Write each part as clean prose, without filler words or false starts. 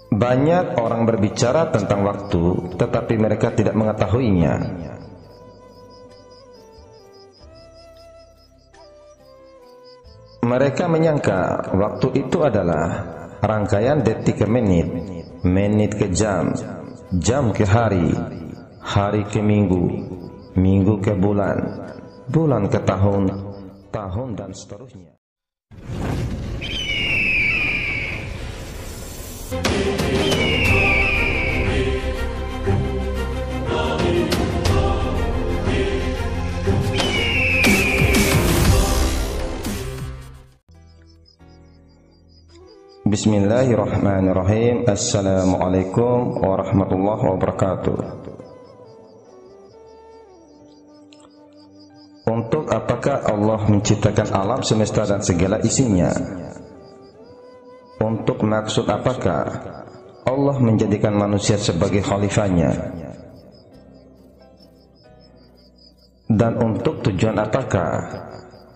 Banyak orang berbicara tentang waktu, tetapi mereka tidak mengetahuinya. Mereka menyangka waktu itu adalah rangkaian detik ke menit, menit ke jam, jam ke hari, hari ke minggu, minggu ke bulan, bulan ke tahun, tahun dan seterusnya. Bismillahirrahmanirrahim. Assalamualaikum warahmatullahi wabarakatuh. Untuk apakah Allah menciptakan alam semesta dan segala isinya? Untuk maksud apakah Allah menjadikan manusia sebagai khalifahnya? Dan untuk tujuan apakah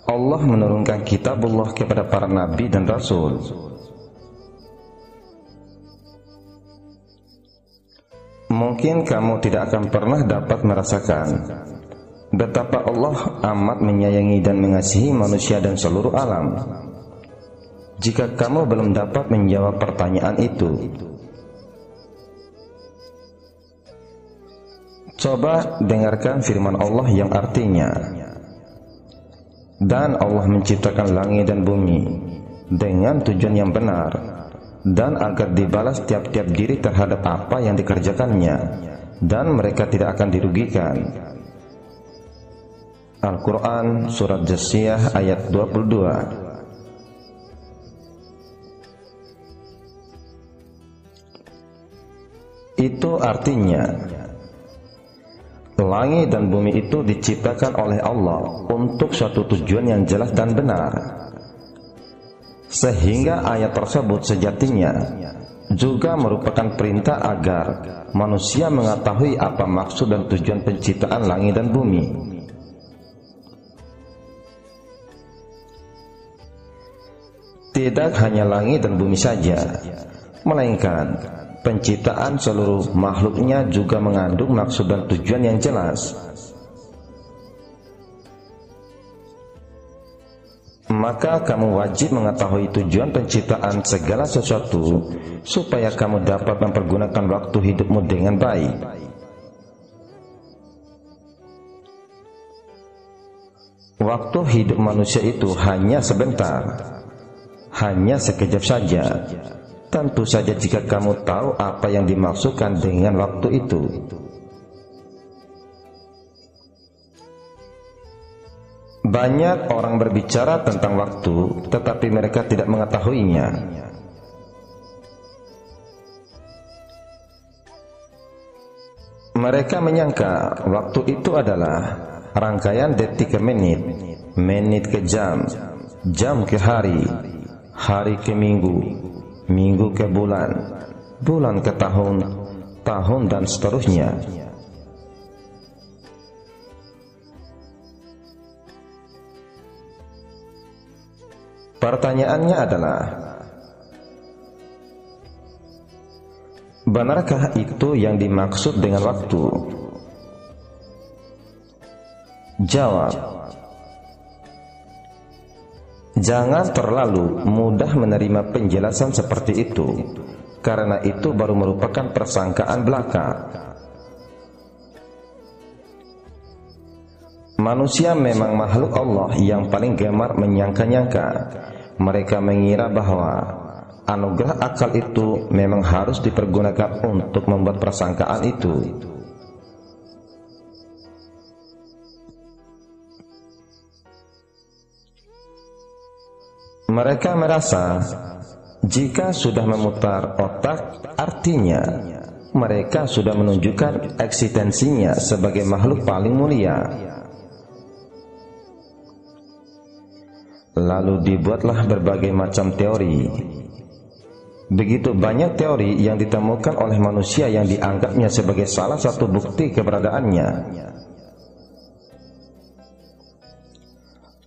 Allah menurunkan kitabullah kepada para nabi dan rasul? Mungkin kamu tidak akan pernah dapat merasakan betapa Allah amat menyayangi dan mengasihi manusia dan seluruh alam. Jika kamu belum dapat menjawab pertanyaan itu, coba dengarkan firman Allah yang artinya, dan Allah menciptakan langit dan bumi dengan tujuan yang benar, dan agar dibalas tiap-tiap diri terhadap apa yang dikerjakannya, dan mereka tidak akan dirugikan. Al-Quran Surat Jassiyah ayat 22. Itu artinya langit dan bumi itu diciptakan oleh Allah untuk suatu tujuan yang jelas dan benar, sehingga ayat tersebut sejatinya juga merupakan perintah agar manusia mengetahui apa maksud dan tujuan penciptaan langit dan bumi. Tidak hanya langit dan bumi saja, melainkan penciptaan seluruh makhluknya juga mengandung maksud dan tujuan yang jelas. Maka kamu wajib mengetahui tujuan penciptaan segala sesuatu supaya kamu dapat mempergunakan waktu hidupmu dengan baik. Waktu hidup manusia itu hanya sebentar, hanya sekejap saja. Tentu saja jika kamu tahu apa yang dimaksudkan dengan waktu itu. Banyak orang berbicara tentang waktu, tetapi mereka tidak mengetahuinya. Mereka menyangka waktu itu adalah rangkaian detik ke menit, menit ke jam, jam ke hari, hari ke minggu, minggu ke bulan, bulan ke tahun, tahun dan seterusnya. Pertanyaannya adalah, benarkah itu yang dimaksud dengan waktu? Jawab, jangan terlalu mudah menerima penjelasan seperti itu, karena itu baru merupakan persangkaan belaka. Manusia memang makhluk Allah yang paling gemar menyangka-nyangka. Mereka mengira bahwa anugerah akal itu memang harus dipergunakan untuk membuat persangkaan itu. Mereka merasa jika sudah memutar otak, artinya mereka sudah menunjukkan eksistensinya sebagai makhluk paling mulia. Lalu dibuatlah berbagai macam teori. Begitu banyak teori yang ditemukan oleh manusia yang dianggapnya sebagai salah satu bukti keberadaannya.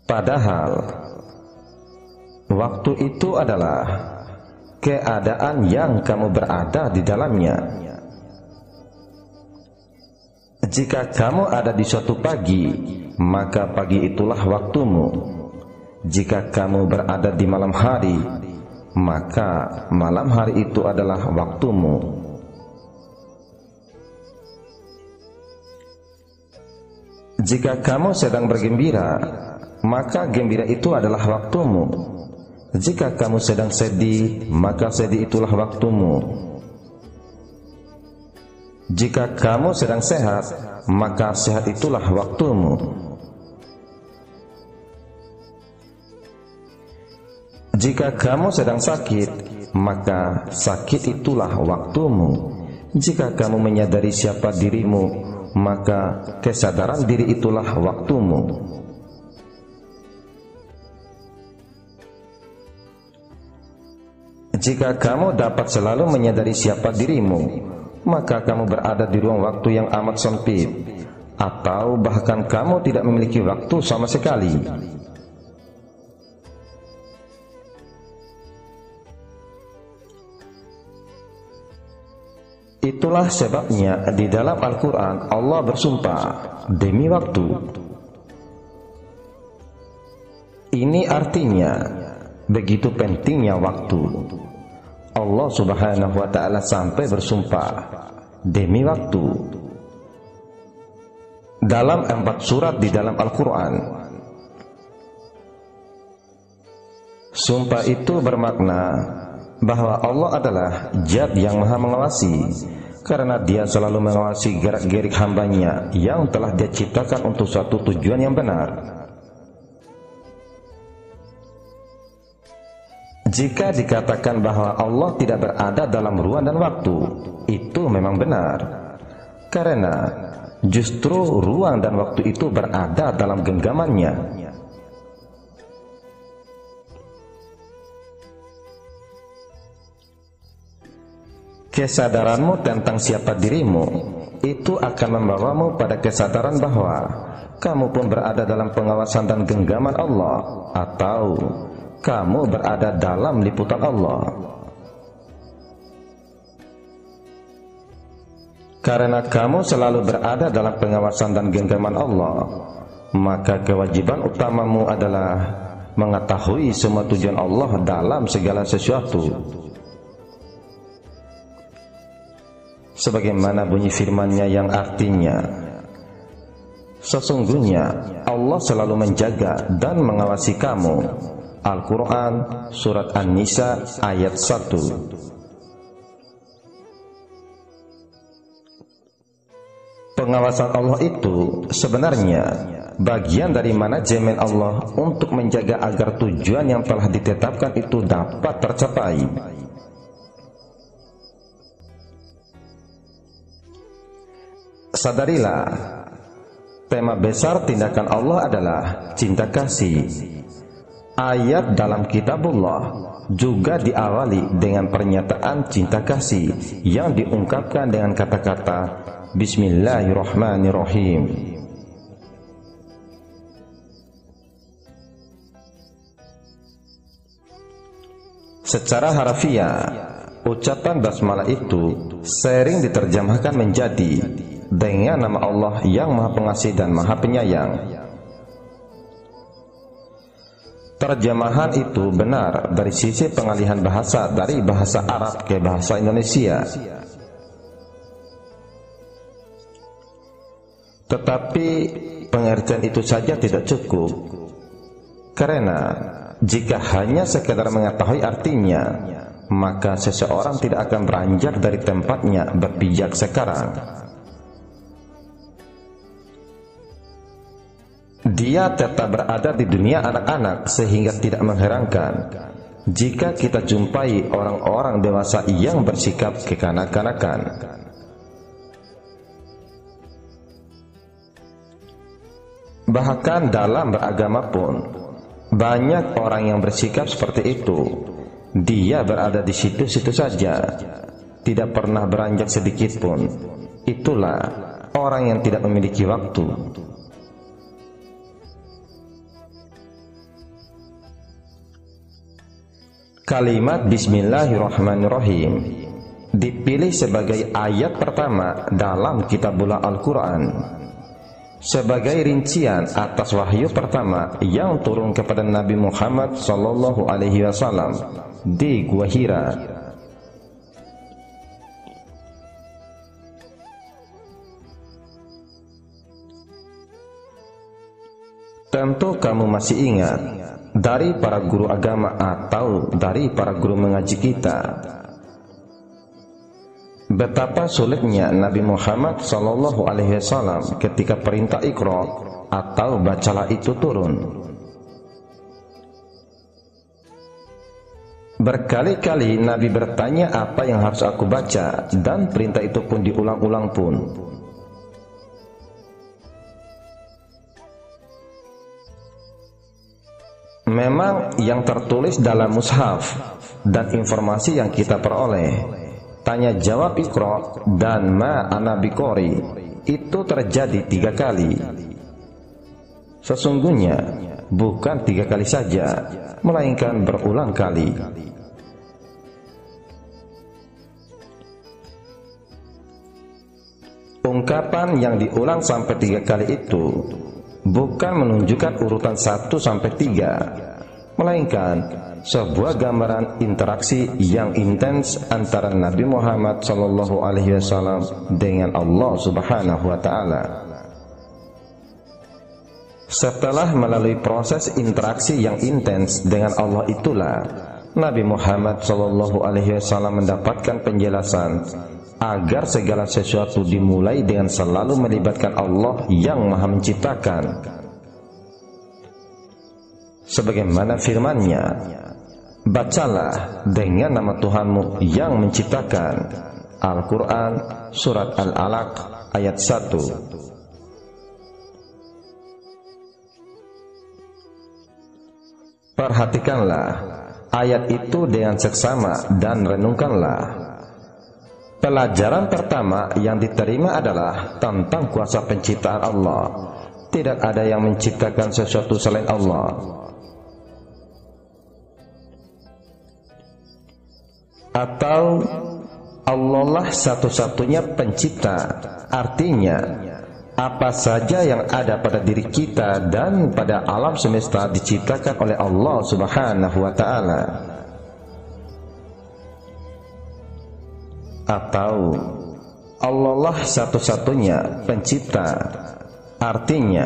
Padahal waktu itu adalah keadaan yang kamu berada di dalamnya. Jika kamu ada di suatu pagi, maka pagi itulah waktumu. Jika kamu berada di malam hari, maka malam hari itu adalah waktumu. Jika kamu sedang bergembira, maka gembira itu adalah waktumu. Jika kamu sedang sedih, maka sedih itulah waktumu. Jika kamu sedang sehat, maka sehat itulah waktumu. Jika kamu sedang sakit, maka sakit itulah waktumu. Jika kamu menyadari siapa dirimu, maka kesadaran diri itulah waktumu. Jika kamu dapat selalu menyadari siapa dirimu, maka kamu berada di ruang waktu yang amat sempit, atau bahkan kamu tidak memiliki waktu sama sekali. Itulah sebabnya di dalam Al-Quran Allah bersumpah demi waktu. Ini artinya begitu pentingnya waktu. Allah Subhanahu wa ta'ala sampai bersumpah demi waktu dalam 4 surat di dalam Al-Quran. Sumpah itu bermakna bahwa Allah adalah Zat yang maha mengawasi, karena Dia selalu mengawasi gerak-gerik hambanya yang telah Dia ciptakan untuk suatu tujuan yang benar. Jika dikatakan bahwa Allah tidak berada dalam ruang dan waktu, itu memang benar, karena justru ruang dan waktu itu berada dalam genggamannya. Kesadaranmu tentang siapa dirimu itu akan membawamu pada kesadaran bahwa kamu pun berada dalam pengawasan dan genggaman Allah, atau kamu berada dalam liputan Allah. Karena kamu selalu berada dalam pengawasan dan genggaman Allah, maka kewajiban utamamu adalah mengetahui semua tujuan Allah dalam segala sesuatu. Sebagaimana bunyi firman-Nya yang artinya, sesungguhnya Allah selalu menjaga dan mengawasi kamu. Al-Quran Surat An-Nisa ayat 1. Pengawasan Allah itu sebenarnya bagian dari manajemen Allah untuk menjaga agar tujuan yang telah ditetapkan itu dapat tercapai. Sadarilah, tema besar tindakan Allah adalah cinta kasih. Ayat dalam kitabullah juga diawali dengan pernyataan cinta kasih yang diungkapkan dengan kata-kata Bismillahirrahmanirrahim. Secara harfiah, ucapan basmalah itu sering diterjemahkan menjadi dengan nama Allah yang Maha Pengasih dan Maha Penyayang. Terjemahan itu benar dari sisi pengalihan bahasa dari bahasa Arab ke bahasa Indonesia. Tetapi pengertian itu saja tidak cukup, karena jika hanya sekedar mengetahui artinya, maka seseorang tidak akan beranjak dari tempatnya berpijak sekarang. Dia tetap berada di dunia anak-anak, sehingga tidak mengherankan jika kita jumpai orang-orang dewasa yang bersikap kekanak-kanakan. Bahkan dalam beragama pun banyak orang yang bersikap seperti itu. Dia berada di situ-situ saja, tidak pernah beranjak sedikit pun. Itulah orang yang tidak memiliki waktu. Kalimat Bismillahirrahmanirrahim dipilih sebagai ayat pertama dalam kitabullah Al-Quran, sebagai rincian atas wahyu pertama yang turun kepada Nabi Muhammad SAW di Gua Hira. Tentu kamu masih ingat dari para guru agama atau dari para guru mengaji kita, betapa sulitnya Nabi Muhammad SAW ketika perintah Iqra atau bacalah itu turun. Berkali-kali Nabi bertanya apa yang harus aku baca, dan perintah itu pun diulang-ulang pun. Memang yang tertulis dalam mushaf dan informasi yang kita peroleh, tanya jawab Iqra dan ma ana biqori, itu terjadi 3 kali. Sesungguhnya bukan 3 kali saja, melainkan berulang kali. Ungkapan yang diulang sampai 3 kali itu bukan menunjukkan urutan 1 sampai 3, melainkan sebuah gambaran interaksi yang intens antara Nabi Muhammad SAW dengan Allah Subhanahu wa Ta'ala. Setelah melalui proses interaksi yang intens dengan Allah itulah Nabi Muhammad SAW mendapatkan penjelasan agar segala sesuatu dimulai dengan selalu melibatkan Allah yang Maha Menciptakan. Sebagaimana firman-Nya, bacalah dengan nama Tuhanmu yang menciptakan. Al-Quran Surat Al-Alaq ayat 1. Perhatikanlah ayat itu dengan seksama dan renungkanlah. Pelajaran pertama yang diterima adalah tentang kuasa penciptaan Allah. Tidak ada yang menciptakan sesuatu selain Allah. Atau Allah lah satu-satunya pencipta. Artinya, apa saja yang ada pada diri kita dan pada alam semesta diciptakan oleh Allah Subhanahu wa Ta'ala. Atau Allah lah satu-satunya pencipta. Artinya,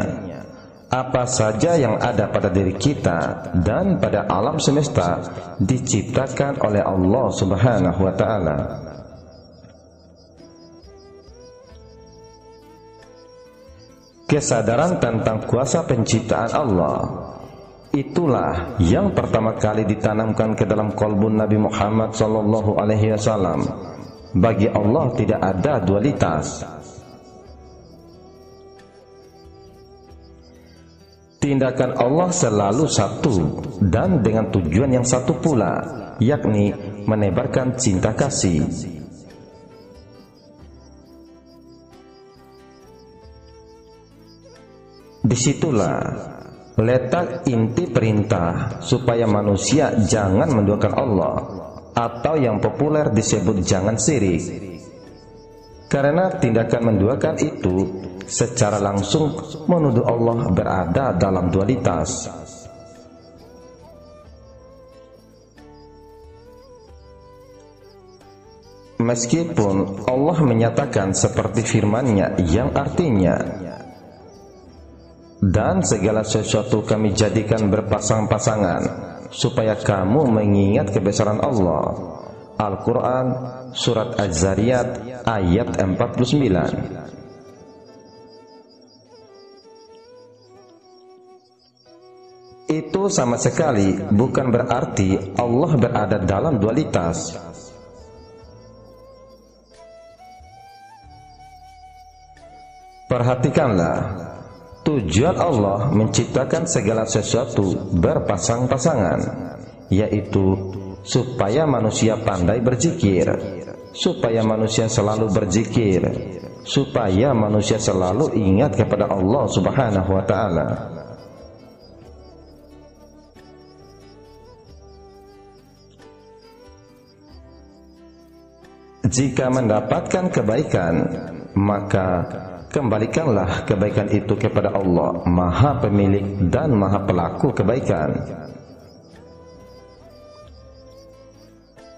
apa saja yang ada pada diri kita dan pada alam semesta diciptakan oleh Allah Subhanahu wa Ta'ala. Kesadaran tentang kuasa penciptaan Allah, itulah yang pertama kali ditanamkan ke dalam qalbun Nabi Muhammad SAW. Bagi Allah tidak ada dualitas. Tindakan Allah selalu satu dan dengan tujuan yang satu pula, yakni menebarkan cinta kasih. Disitulah letak inti perintah supaya manusia jangan menduakan Allah, atau yang populer disebut jangan syirik. Karena tindakan menduakan itu secara langsung menuduh Allah berada dalam dualitas. Meskipun Allah menyatakan seperti firman-Nya yang artinya, dan segala sesuatu kami jadikan berpasang-pasangan supaya kamu mengingat kebesaran Allah. Al-Quran Surat Az-Zariyat ayat 49. Itu sama sekali bukan berarti Allah berada dalam dualitas. Perhatikanlah, tujuan Allah menciptakan segala sesuatu berpasang-pasangan, yaitu supaya manusia pandai berzikir, supaya manusia selalu berzikir, supaya manusia selalu ingat kepada Allah Subhanahu wa Ta'ala. Jika mendapatkan kebaikan, maka kembalikanlah kebaikan itu kepada Allah, Maha Pemilik dan Maha Pelaku kebaikan.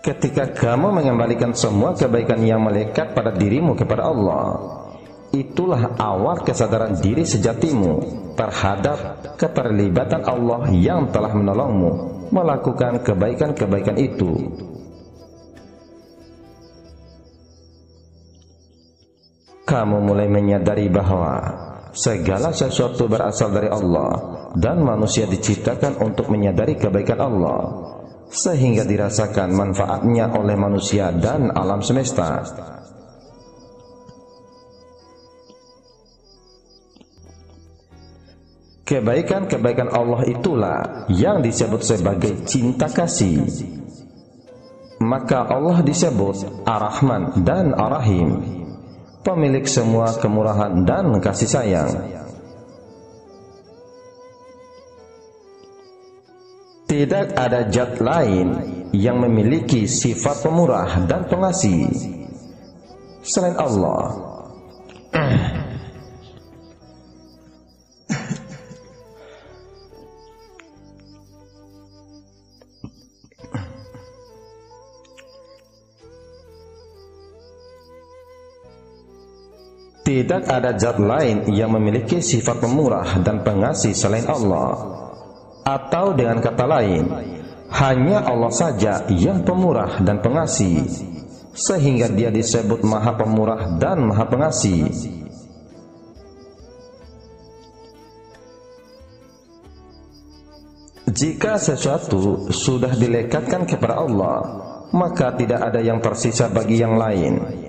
Ketika kamu mengembalikan semua kebaikan yang melekat pada dirimu kepada Allah, itulah awal kesadaran diri sejatimu terhadap keterlibatan Allah yang telah menolongmu melakukan kebaikan-kebaikan itu. Kamu mulai menyadari bahwa segala sesuatu berasal dari Allah dan manusia diciptakan untuk menyadari kebaikan Allah, sehingga dirasakan manfaatnya oleh manusia dan alam semesta. Kebaikan-kebaikan Allah itulah yang disebut sebagai cinta kasih. Maka Allah disebut Ar-Rahman dan Ar-Rahim, pemilik semua kemurahan dan kasih sayang. Tidak ada zat lain yang memiliki sifat pemurah dan pengasih selain Allah. Tidak ada zat lain yang memiliki sifat pemurah dan pengasih selain Allah. Atau dengan kata lain, hanya Allah saja yang pemurah dan pengasih, sehingga Dia disebut Maha Pemurah dan Maha Pengasih. Jika sesuatu sudah dilekatkan kepada Allah, maka tidak ada yang tersisa bagi yang lain.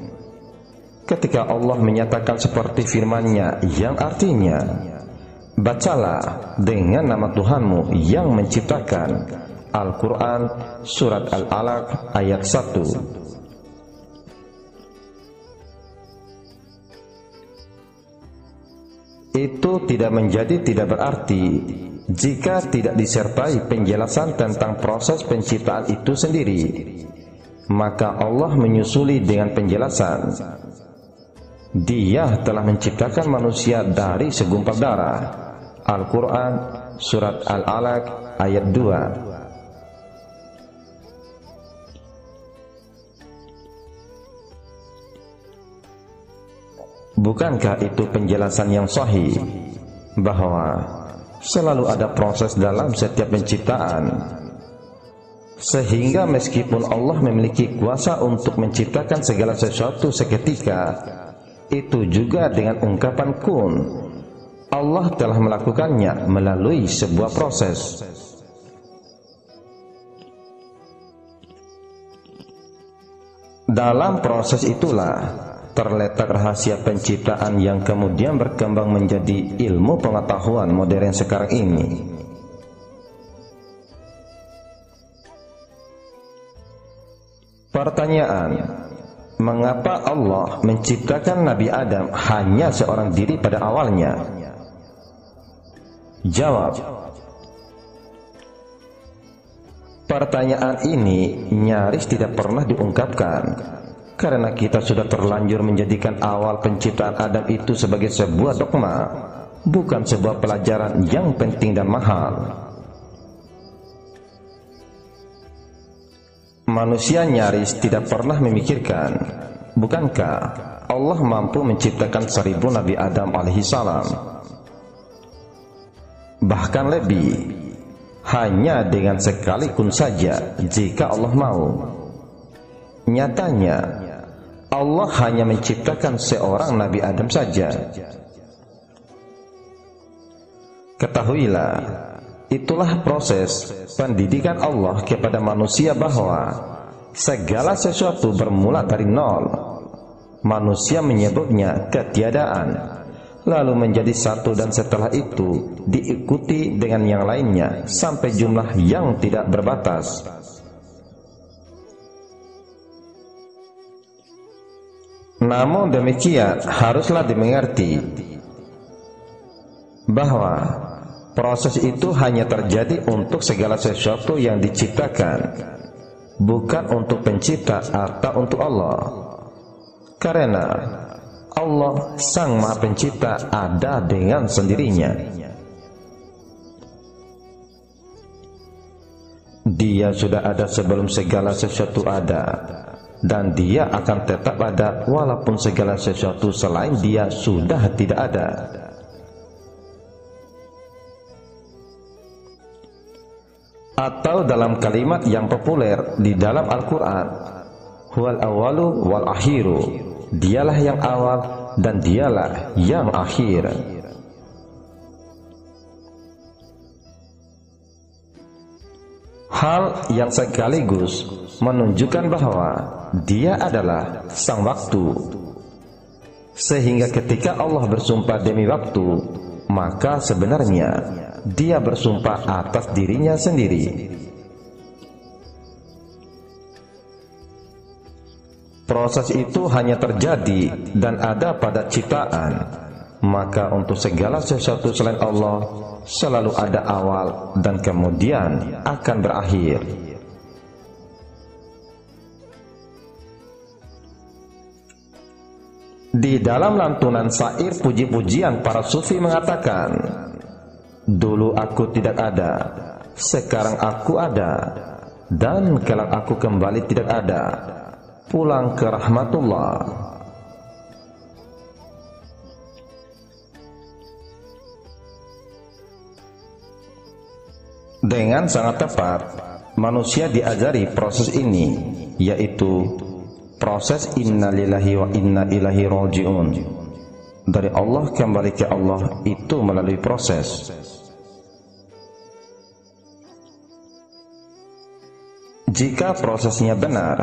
Ketika Allah menyatakan seperti firman-Nya yang artinya, bacalah dengan nama Tuhanmu yang menciptakan. Al-Quran Surat Al-Alaq ayat 1. Itu tidak menjadi tidak berarti jika tidak disertai penjelasan tentang proses penciptaan itu sendiri. Maka Allah menyusuli dengan penjelasan, Dia telah menciptakan manusia dari segumpal darah. Al-Quran Surat Al-Alaq ayat 2. Bukankah itu penjelasan yang sahih bahwa selalu ada proses dalam setiap penciptaan, sehingga meskipun Allah memiliki kuasa untuk menciptakan segala sesuatu seketika, itu juga dengan ungkapan kun, Allah telah melakukannya melalui sebuah proses. Dalam proses itulah terletak rahasia penciptaan yang kemudian berkembang menjadi ilmu pengetahuan modern sekarang ini. Pertanyaan: mengapa Allah menciptakan Nabi Adam hanya seorang diri pada awalnya? Jawab: pertanyaan ini nyaris tidak pernah diungkapkan, karena kita sudah terlanjur menjadikan awal penciptaan Adam itu sebagai sebuah dogma, bukan sebuah pelajaran yang penting dan mahal. Manusia nyaris tidak pernah memikirkan, bukankah Allah mampu menciptakan 1000 Nabi Adam alaihissalam? Bahkan lebih, hanya dengan sekali kun saja jika Allah mau. Nyatanya, Allah hanya menciptakan seorang Nabi Adam saja. Ketahuilah, itulah proses pendidikan Allah kepada manusia bahwa segala sesuatu bermula dari nol. Manusia menyebutnya ketiadaan, lalu menjadi satu, dan setelah itu diikuti dengan yang lainnya sampai jumlah yang tidak berbatas. Namun demikian, haruslah dimengerti bahwa proses itu hanya terjadi untuk segala sesuatu yang diciptakan, bukan untuk pencipta atau untuk Allah. Karena Allah Sang Maha Pencipta ada dengan sendirinya. Dia sudah ada sebelum segala sesuatu ada, dan Dia akan tetap ada walaupun segala sesuatu selain Dia sudah tidak ada. Atau dalam kalimat yang populer di dalam Al-Quran, Huwal awalu wal akhiru, Dialah yang awal dan Dialah yang akhir. Hal yang sekaligus menunjukkan bahwa Dia adalah sang waktu, sehingga ketika Allah bersumpah demi waktu, maka sebenarnya Dia bersumpah atas dirinya sendiri. Proses itu hanya terjadi dan ada pada ciptaan. Maka untuk segala sesuatu selain Allah selalu ada awal dan kemudian akan berakhir. Di dalam lantunan syair puji-pujian, para sufi mengatakan, dulu aku tidak ada, sekarang aku ada, dan kelak aku kembali tidak ada, pulang ke rahmatullah. Dengan sangat tepat, manusia diajari proses ini, yaitu proses inna lillahi wa inna ilaihi raji'un. Dari Allah kembali ke Allah itu melalui proses. Jika prosesnya benar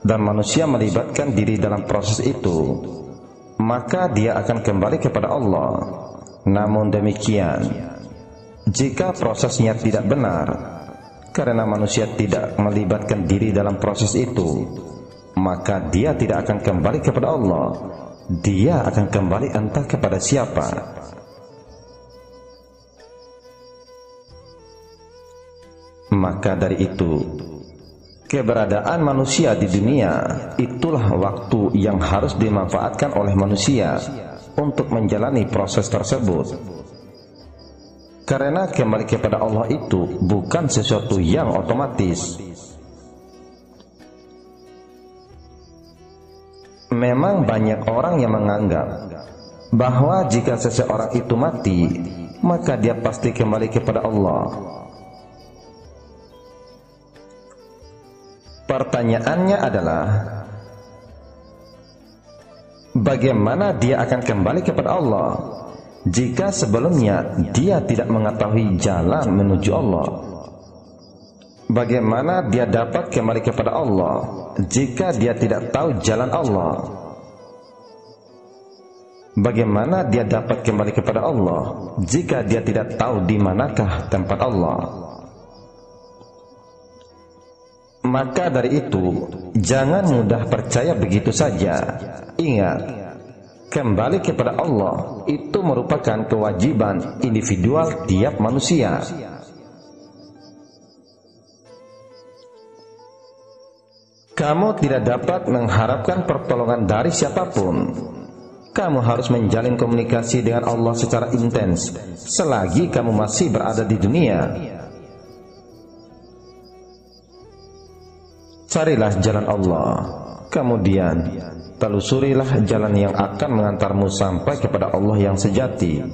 dan manusia melibatkan diri dalam proses itu, maka dia akan kembali kepada Allah. Namun demikian, jika prosesnya tidak benar, karena manusia tidak melibatkan diri dalam proses itu, maka dia tidak akan kembali kepada Allah. Dia akan kembali entah kepada siapa. Maka dari itu, keberadaan manusia di dunia itulah waktu yang harus dimanfaatkan oleh manusia untuk menjalani proses tersebut. Karena kembali kepada Allah itu bukan sesuatu yang otomatis. Memang banyak orang yang menganggap bahwa jika seseorang itu mati, maka dia pasti kembali kepada Allah. Pertanyaannya adalah, bagaimana dia akan kembali kepada Allah jika sebelumnya dia tidak mengetahui jalan menuju Allah? Bagaimana dia dapat kembali kepada Allah jika dia tidak tahu jalan Allah? Bagaimana dia dapat kembali kepada Allah jika dia tidak tahu di manakah tempat Allah? Maka dari itu, jangan mudah percaya begitu saja. Ingat, kembali kepada Allah itu merupakan kewajiban individual tiap manusia. Kamu tidak dapat mengharapkan pertolongan dari siapapun. Kamu harus menjalin komunikasi dengan Allah secara intens selagi kamu masih berada di dunia. Carilah jalan Allah, kemudian telusurilah jalan yang akan mengantarmu sampai kepada Allah yang sejati.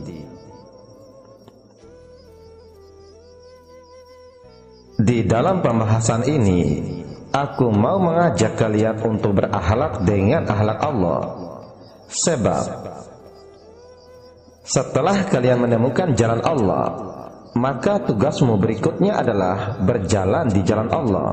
Di dalam pembahasan ini, aku mau mengajak kalian untuk berakhlak dengan akhlak Allah. Sebab setelah kalian menemukan jalan Allah, maka tugasmu berikutnya adalah berjalan di jalan Allah.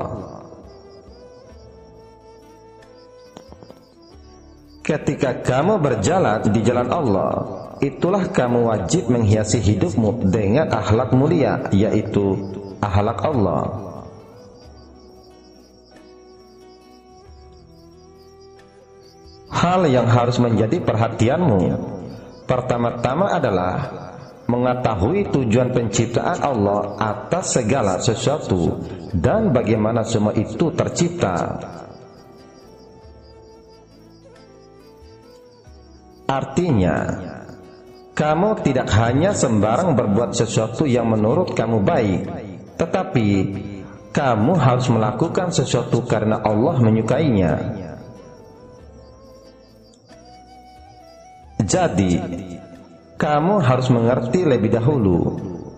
Ketika kamu berjalan di jalan Allah, itulah kamu wajib menghiasi hidupmu dengan akhlak mulia, yaitu akhlak Allah. Hal yang harus menjadi perhatianmu pertama-tama adalah mengetahui tujuan penciptaan Allah atas segala sesuatu dan bagaimana semua itu tercipta. Artinya, kamu tidak hanya sembarang berbuat sesuatu yang menurut kamu baik, tetapi kamu harus melakukan sesuatu karena Allah menyukainya. Jadi, kamu harus mengerti lebih dahulu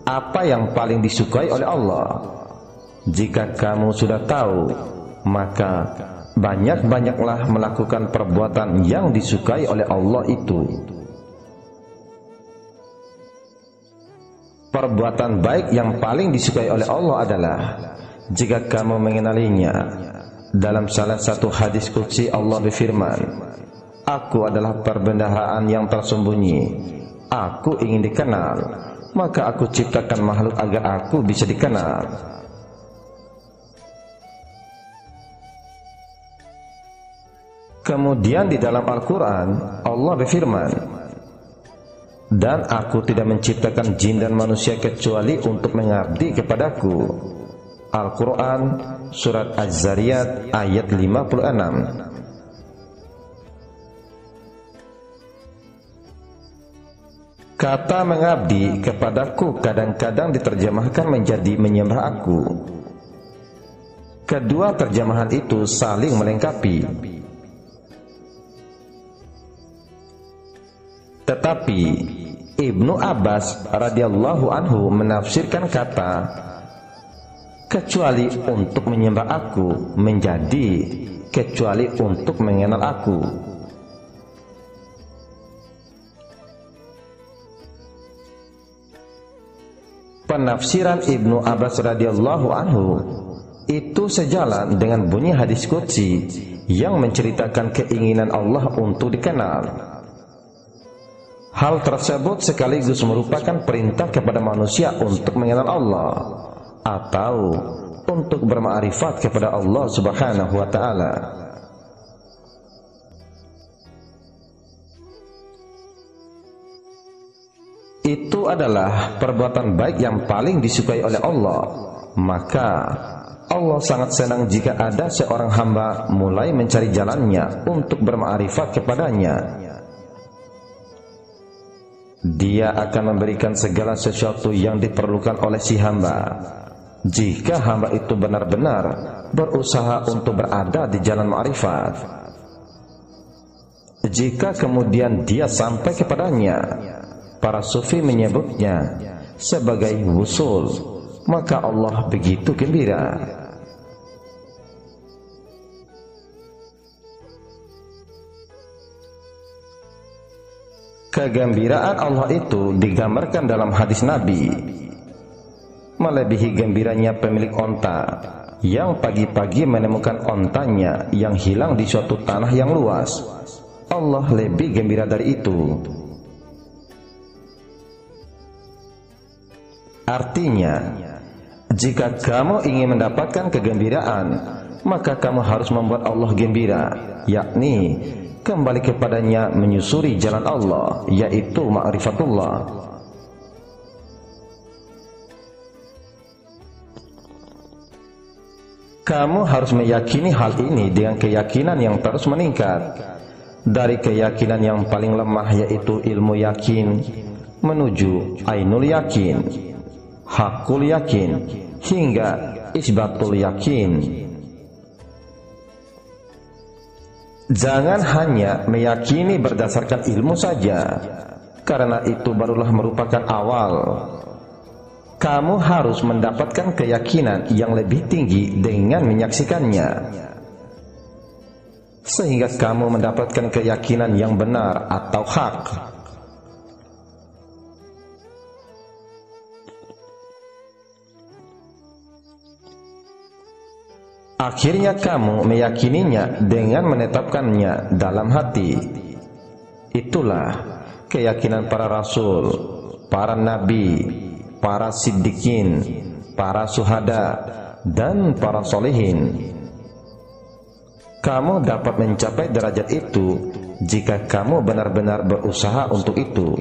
apa yang paling disukai oleh Allah. Jika kamu sudah tahu, maka banyak-banyaklah melakukan perbuatan yang disukai oleh Allah itu. Perbuatan baik yang paling disukai oleh Allah adalah jika kamu mengenalinya. Dalam salah satu hadis qudsi Allah berfirman, "Aku adalah perbendaharaan yang tersembunyi. Aku ingin dikenal, maka aku ciptakan makhluk agar aku bisa dikenal." Kemudian di dalam Al-Quran Allah berfirman, "Dan aku tidak menciptakan jin dan manusia kecuali untuk mengabdi kepadaku." Al-Quran Surat Az-Zariyat ayat 56. Kata mengabdi kepadaku kadang-kadang diterjemahkan menjadi menyembah aku. Kedua terjemahan itu saling melengkapi. Tetapi Ibnu Abbas radhiyallahu anhu menafsirkan kata "kecuali untuk menyembah aku" menjadi "kecuali untuk mengenal aku". Penafsiran Ibnu Abbas radhiyallahu anhu itu sejalan dengan bunyi hadis qudsi yang menceritakan keinginan Allah untuk dikenal. Hal tersebut sekaligus merupakan perintah kepada manusia untuk mengenal Allah atau untuk bermakrifat kepada Allah Subhanahu wa taala. Itu adalah perbuatan baik yang paling disukai oleh Allah. Maka Allah sangat senang jika ada seorang hamba mulai mencari jalannya untuk bermakrifat kepadanya. Dia akan memberikan segala sesuatu yang diperlukan oleh si hamba, jika hamba itu benar-benar berusaha untuk berada di jalan ma'rifat. Jika kemudian dia sampai kepadanya, para sufi menyebutnya sebagai wusul, maka Allah begitu gembira. Kegembiraan Allah itu digambarkan dalam hadis Nabi, melebihi gembiranya pemilik onta yang pagi-pagi menemukan ontanya yang hilang di suatu tanah yang luas. Allah lebih gembira dari itu. Artinya, jika kamu ingin mendapatkan kegembiraan, maka kamu harus membuat Allah gembira, yakni kembali kepadanya menyusuri jalan Allah, yaitu ma'rifatullah. Kamu harus meyakini hal ini dengan keyakinan yang terus meningkat, dari keyakinan yang paling lemah yaitu ilmu yakin menuju ainul yakin, hakul yakin, hingga isbatul yakin. Jangan hanya meyakini berdasarkan ilmu saja, karena itu barulah merupakan awal. Kamu harus mendapatkan keyakinan yang lebih tinggi dengan menyaksikannya, sehingga kamu mendapatkan keyakinan yang benar atau hak. Akhirnya kamu meyakininya dengan menetapkannya dalam hati. Itulah keyakinan para rasul, para nabi, para siddiqin, para syuhada, dan para solehin. Kamu dapat mencapai derajat itu jika kamu benar-benar berusaha untuk itu.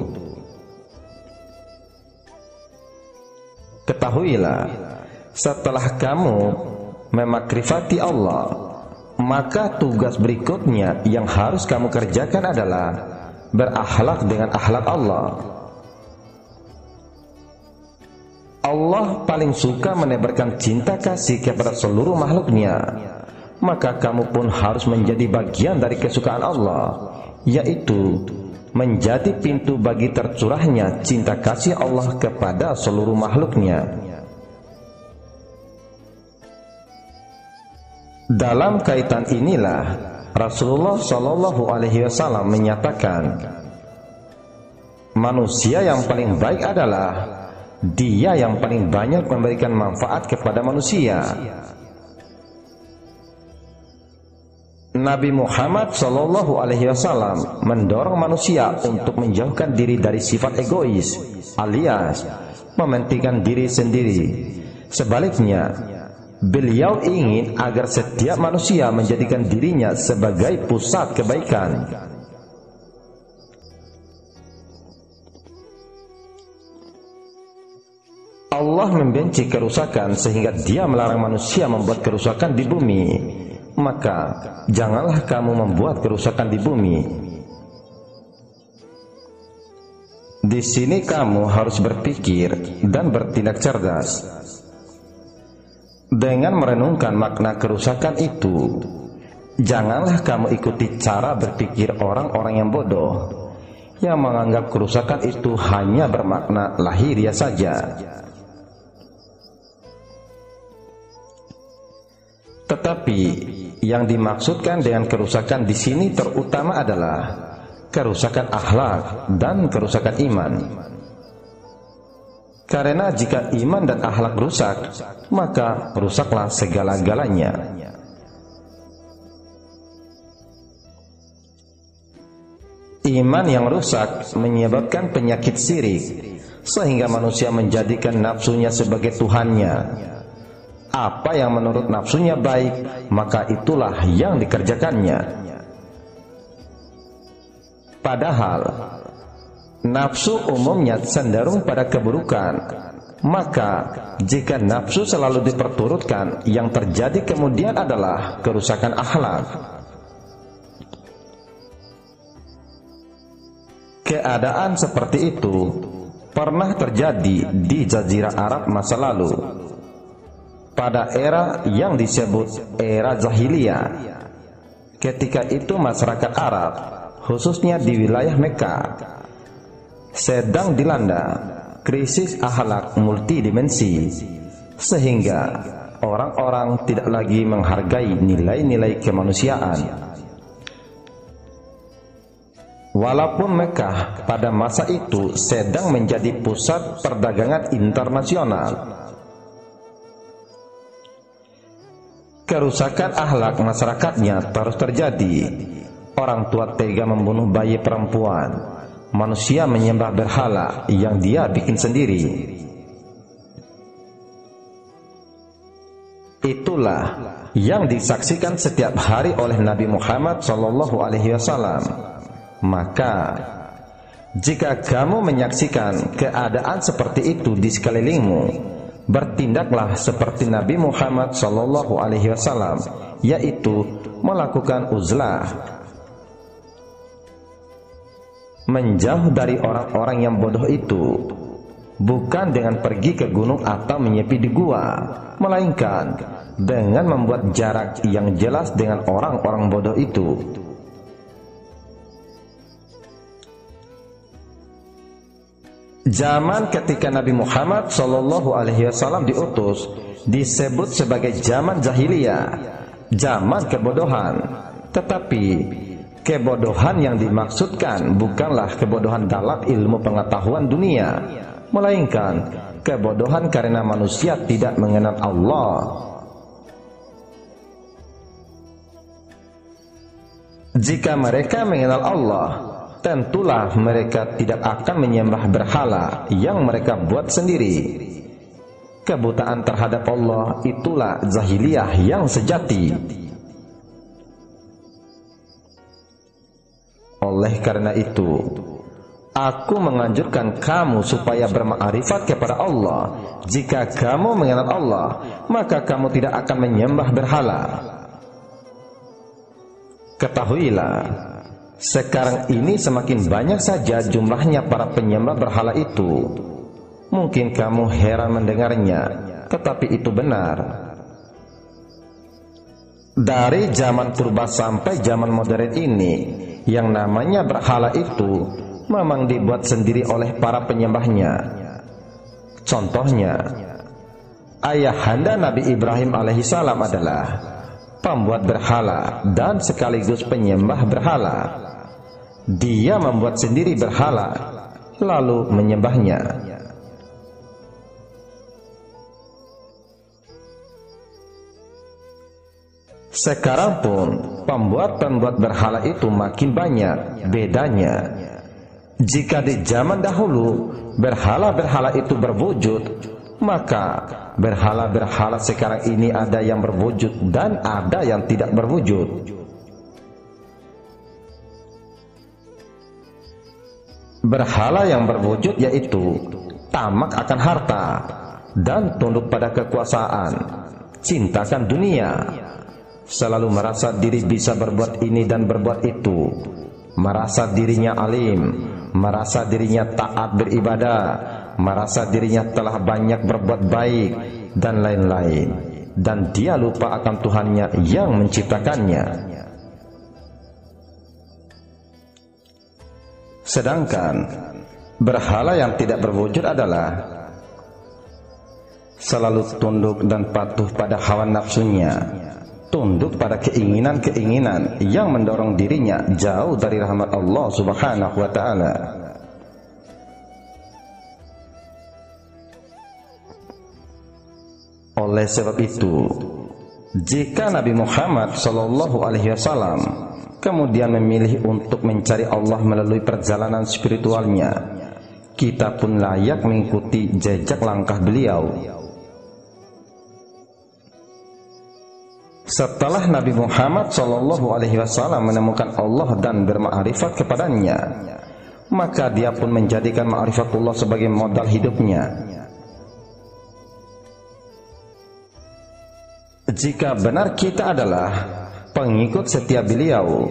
Ketahuilah, setelah kamu memakrifati Allah, maka tugas berikutnya yang harus kamu kerjakan adalah berakhlak dengan akhlak Allah. Allah paling suka menebarkan cinta kasih kepada seluruh makhluknya. Maka kamu pun harus menjadi bagian dari kesukaan Allah, yaitu menjadi pintu bagi tercurahnya cinta kasih Allah kepada seluruh makhluknya. Dalam kaitan inilah Rasulullah SAW menyatakan, manusia yang paling baik adalah dia yang paling banyak memberikan manfaat kepada manusia. Nabi Muhammad SAW mendorong manusia untuk menjauhkan diri dari sifat egois, alias mementingkan diri sendiri. Sebaliknya, beliau ingin agar setiap manusia menjadikan dirinya sebagai pusat kebaikan. Allah membenci kerusakan sehingga Dia melarang manusia membuat kerusakan di bumi. Maka janganlah kamu membuat kerusakan di bumi. Di sini kamu harus berpikir dan bertindak cerdas. Dengan merenungkan makna kerusakan itu, janganlah kamu ikuti cara berpikir orang-orang yang bodoh, yang menganggap kerusakan itu hanya bermakna lahiriah saja. Tetapi yang dimaksudkan dengan kerusakan di sini terutama adalah kerusakan akhlak dan kerusakan iman. Karena jika iman dan akhlak rusak, maka rusaklah segala-galanya. Iman yang rusak menyebabkan penyakit syirik, sehingga manusia menjadikan nafsunya sebagai Tuhannya. Apa yang menurut nafsunya baik, maka itulah yang dikerjakannya. Padahal nafsu umumnya cenderung pada keburukan. Maka jika nafsu selalu diperturutkan, yang terjadi kemudian adalah kerusakan akhlak. Keadaan seperti itu pernah terjadi di Jazirah Arab masa lalu, pada era yang disebut era Jahiliyah. Ketika itu masyarakat Arab, khususnya di wilayah Mekah, sedang dilanda krisis akhlak multidimensi, sehingga orang-orang tidak lagi menghargai nilai-nilai kemanusiaan. Walaupun Mekah pada masa itu sedang menjadi pusat perdagangan internasional, kerusakan akhlak masyarakatnya terus terjadi. Orang tua tega membunuh bayi perempuan. Manusia menyembah berhala yang dia bikin sendiri. Itulah yang disaksikan setiap hari oleh Nabi Muhammad SAW. Maka jika kamu menyaksikan keadaan seperti itu di sekelilingmu, bertindaklah seperti Nabi Muhammad SAW, yaitu melakukan uzlah, menjauh dari orang-orang yang bodoh itu, bukan dengan pergi ke gunung atau menyepi di gua, melainkan dengan membuat jarak yang jelas dengan orang-orang bodoh itu. Zaman ketika Nabi Muhammad SAW diutus disebut sebagai zaman jahiliyah, zaman kebodohan. Tetapi kebodohan yang dimaksudkan bukanlah kebodohan dalam ilmu pengetahuan dunia, melainkan kebodohan karena manusia tidak mengenal Allah. Jika mereka mengenal Allah, tentulah mereka tidak akan menyembah berhala yang mereka buat sendiri. Kebutaan terhadap Allah itulah jahiliyah yang sejati. Oleh karena itu, aku menganjurkan kamu supaya bermakrifat kepada Allah. Jika kamu mengenal Allah, maka kamu tidak akan menyembah berhala. Ketahuilah, Sekarang ini semakin banyak saja jumlahnya para penyembah berhala itu. Mungkin kamu heran mendengarnya, tetapi itu benar. Dari zaman purba sampai zaman modern ini, yang namanya berhala itu memang dibuat sendiri oleh para penyembahnya. Contohnya, ayahanda Nabi Ibrahim alaihissalam adalah pembuat berhala dan sekaligus penyembah berhala. Dia membuat sendiri berhala, lalu menyembahnya. Sekarang pun pembuat-pembuat berhala itu makin banyak. Bedanya, jika di zaman dahulu berhala-berhala itu berwujud, maka berhala-berhala sekarang ini ada yang berwujud dan ada yang tidak berwujud. Berhala yang berwujud yaitu tamak akan harta dan tunduk pada kekuasaan, cintakan dunia, selalu merasa diri bisa berbuat ini dan berbuat itu, merasa dirinya alim, merasa dirinya taat beribadah, merasa dirinya telah banyak berbuat baik, dan lain-lain. Dan dia lupa akan Tuhannya yang menciptakannya. Sedangkan berhala yang tidak berwujud adalah selalu tunduk dan patuh pada hawa nafsunya, tunduk pada keinginan-keinginan yang mendorong dirinya jauh dari rahmat Allah Subhanahu wa ta'ala. Oleh sebab itu, jika Nabi Muhammad SAW kemudian memilih untuk mencari Allah melalui perjalanan spiritualnya, kita pun layak mengikuti jejak langkah beliau. Setelah Nabi Muhammad SAW menemukan Allah dan berma'rifat kepadanya, maka dia pun menjadikan ma'rifatullah sebagai modal hidupnya. Jika benar kita adalah pengikut setia beliau,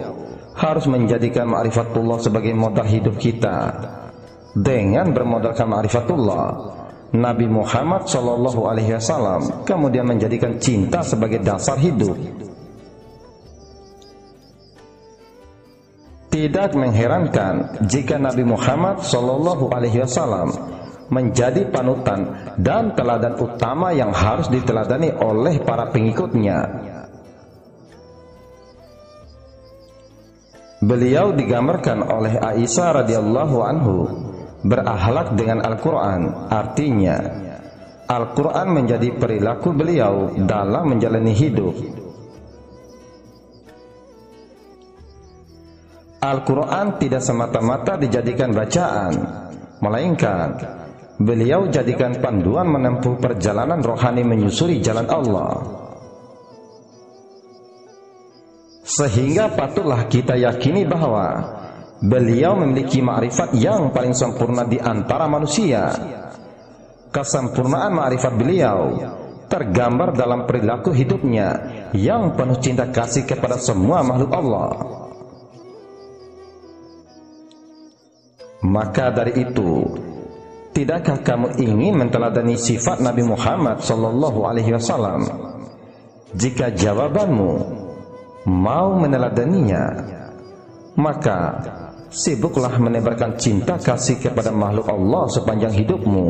harus menjadikan ma'rifatullah sebagai modal hidup kita. Dengan bermodalkan ma'rifatullah, Nabi Muhammad SAW kemudian menjadikan cinta sebagai dasar hidup. Tidak mengherankan jika Nabi Muhammad SAW menjadi panutan dan teladan utama yang harus diteladani oleh para pengikutnya. Beliau digambarkan oleh Aisyah radhiyallahu anhu berakhlak dengan Al-Quran. Artinya, Al-Quran menjadi perilaku beliau dalam menjalani hidup. Al-Quran tidak semata-mata dijadikan bacaan, melainkan beliau jadikan panduan menempuh perjalanan rohani menyusuri jalan Allah. Sehingga patutlah kita yakini bahwa beliau memiliki ma'rifat yang paling sempurna di antara manusia. Kesempurnaan ma'rifat beliau tergambar dalam perilaku hidupnya yang penuh cinta kasih kepada semua makhluk Allah. Maka dari itu, tidakkah kamu ingin menteladani sifat Nabi Muhammad SAW? Jika jawabanmu mau meneladaninya, maka sibuklah menebarkan cinta kasih kepada makhluk Allah sepanjang hidupmu.